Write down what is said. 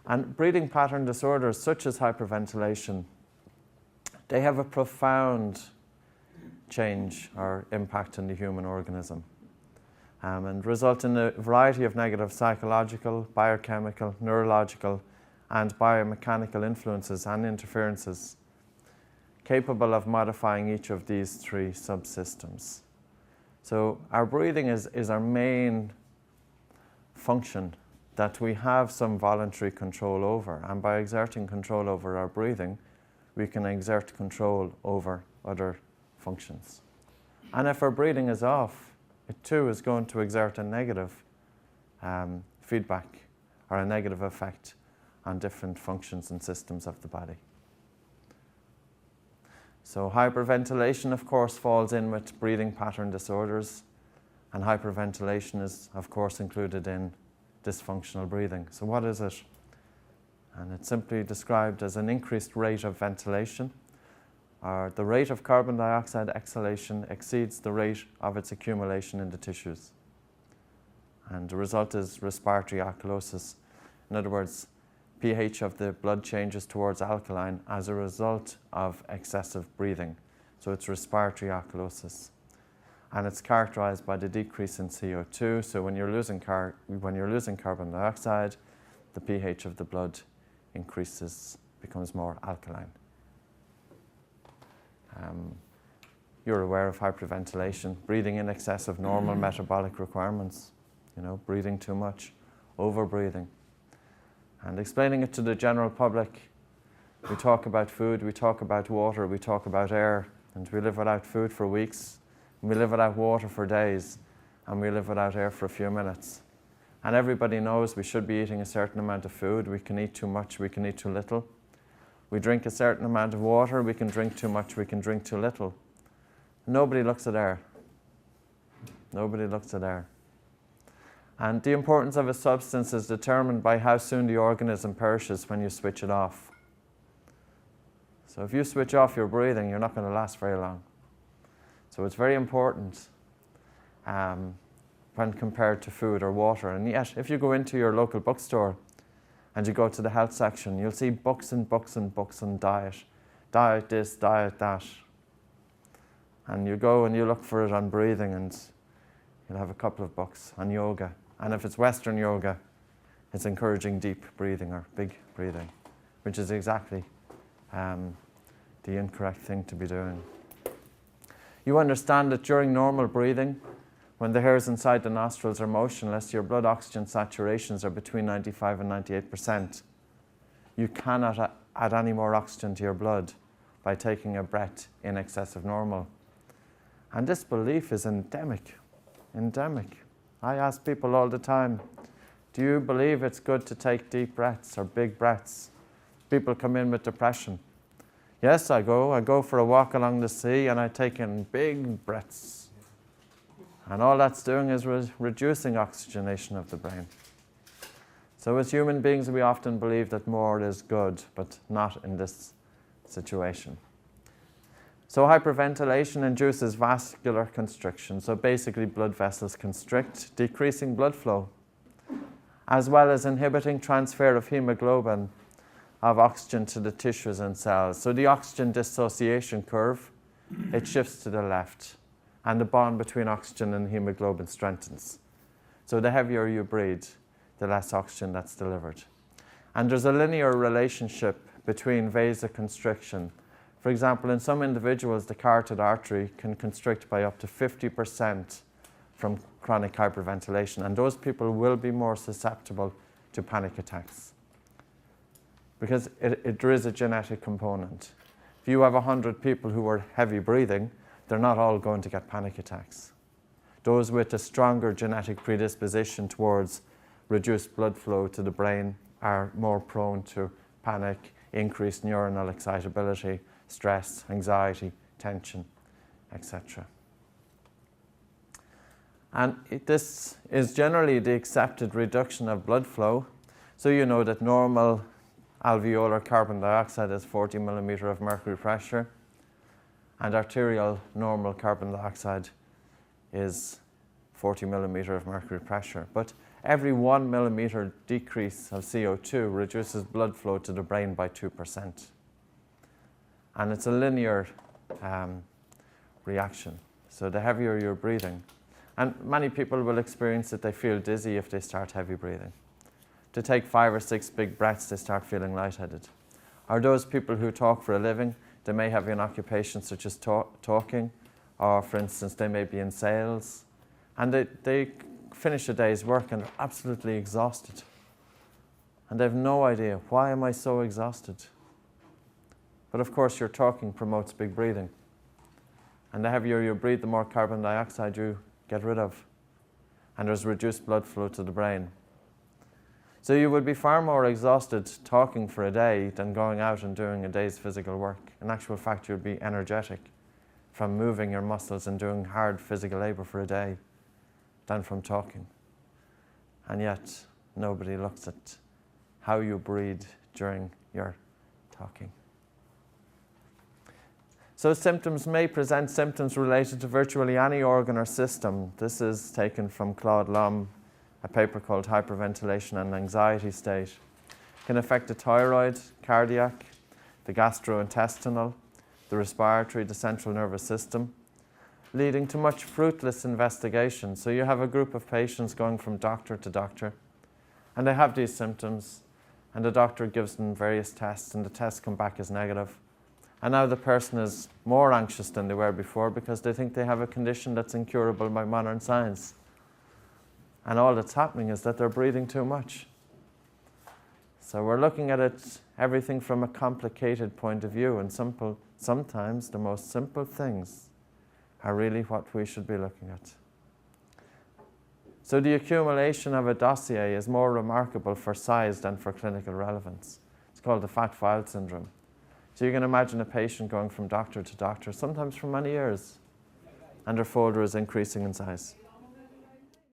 And breathing pattern disorders such as hyperventilation, they have a profound change or impact on the human organism, and result in a variety of negative psychological, biochemical, neurological, and biomechanical influences and interferences capable of modifying each of these three subsystems. So our breathing is our main function that we have some voluntary control over, and by exerting control over our breathing, we can exert control over other functions. And if our breathing is off, it too is going to exert a negative feedback or a negative effect on different functions and systems of the body. So hyperventilation, of course, falls in with breathing pattern disorders, and hyperventilation is, of course, included in dysfunctional breathing. So what is it? And it's simply described as an increased rate of ventilation, or the rate of carbon dioxide exhalation exceeds the rate of its accumulation in the tissues. And the result is respiratory alkalosis. In other words, pH of the blood changes towards alkaline as a result of excessive breathing. So it's respiratory alkalosis. And it's characterized by the decrease in CO2. So when you're losing carbon dioxide, the pH of the blood increases, becomes more alkaline. You're aware of hyperventilation, breathing in excess of normal metabolic requirements, breathing too much, overbreathing. And explaining it to the general public, we talk about food, we talk about water, we talk about air, and we live without food for weeks, and we live without water for days, and we live without air for a few minutes. And everybody knows we should be eating a certain amount of food. We can eat too much, we can eat too little. We drink a certain amount of water, we can drink too much, we can drink too little. Nobody looks at air. Nobody looks at air. And the importance of a substance is determined by how soon the organism perishes when you switch it off. So if you switch off your breathing, you're not going to last very long. So it's very important when compared to food or water. And yet, if you go into your local bookstore and you go to the health section, you'll see books and books and books on diet. Diet this, diet that. And you go and you look for it on breathing, and you'll have a couple of books on yoga. And if it's Western yoga, it's encouraging deep breathing or big breathing, which is exactly the incorrect thing to be doing. You understand that during normal breathing, when the hairs inside the nostrils are motionless, your blood oxygen saturations are between 95 and 98%. You cannot add any more oxygen to your blood by taking a breath in excess of normal. And this belief is endemic. Endemic. I ask people all the time, do you believe it's good to take deep breaths or big breaths? People come in with depression. Yes, I go for a walk along the sea and I take in big breaths. And all that's doing is reducing oxygenation of the brain. So as human beings, we often believe that more is good, but not in this situation. So hyperventilation induces vascular constriction. So basically blood vessels constrict, decreasing blood flow, as well as inhibiting transfer of hemoglobin of oxygen to the tissues and cells. So the oxygen dissociation curve, it shifts to the left, and the bond between oxygen and hemoglobin strengthens. So the heavier you breathe, the less oxygen that's delivered. And there's a linear relationship between vasoconstriction. For example, in some individuals, the carotid artery can constrict by up to 50% from chronic hyperventilation, and those people will be more susceptible to panic attacks because there is a genetic component. If you have 100 people who are heavy breathing, they're not all going to get panic attacks. Those with a stronger genetic predisposition towards reduced blood flow to the brain are more prone to panic, increased neuronal excitability, stress, anxiety, tension, etc. And this is generally the accepted reduction of blood flow. So you know that normal alveolar carbon dioxide is 40 millimeter of mercury pressure, and arterial normal carbon dioxide is 40 millimeter of mercury pressure. But every 1 millimetre decrease of CO2 reduces blood flow to the brain by 2%. And it's a linear reaction. So the heavier you're breathing, and many people will experience that they feel dizzy if they start heavy breathing. To take 5 or 6 big breaths, they start feeling lightheaded. Or those people who talk for a living, they may have an occupation such as talking, or for instance, they may be in sales, and they finish a day's work and they're absolutely exhausted. And they have no idea, why am I so exhausted? But of course, your talking promotes big breathing. And the heavier you breathe, the more carbon dioxide you get rid of. And there's reduced blood flow to the brain. So you would be far more exhausted talking for a day than going out and doing a day's physical work. In actual fact, you'd be energetic from moving your muscles and doing hard physical labor for a day than from talking. And yet, nobody looks at how you breathe during your talking. So symptoms may present symptoms related to virtually any organ or system. This is taken from Claude Lomb, a paper called Hyperventilation and Anxiety State. It can affect the thyroid, cardiac, the gastrointestinal, the respiratory, the central nervous system, leading to much fruitless investigation. So you have a group of patients going from doctor to doctor, and they have these symptoms, and the doctor gives them various tests, and the tests come back as negative. And now the person is more anxious than they were before because they think they have a condition that's incurable by modern science. And all that's happening is that they're breathing too much. So we're looking at it, everything from a complicated point of view, and sometimes the most simple things are really what we should be looking at. So the accumulation of a dossier is more remarkable for size than for clinical relevance. It's called the fat file syndrome. So you can imagine a patient going from doctor to doctor, sometimes for many years, and their folder is increasing in size.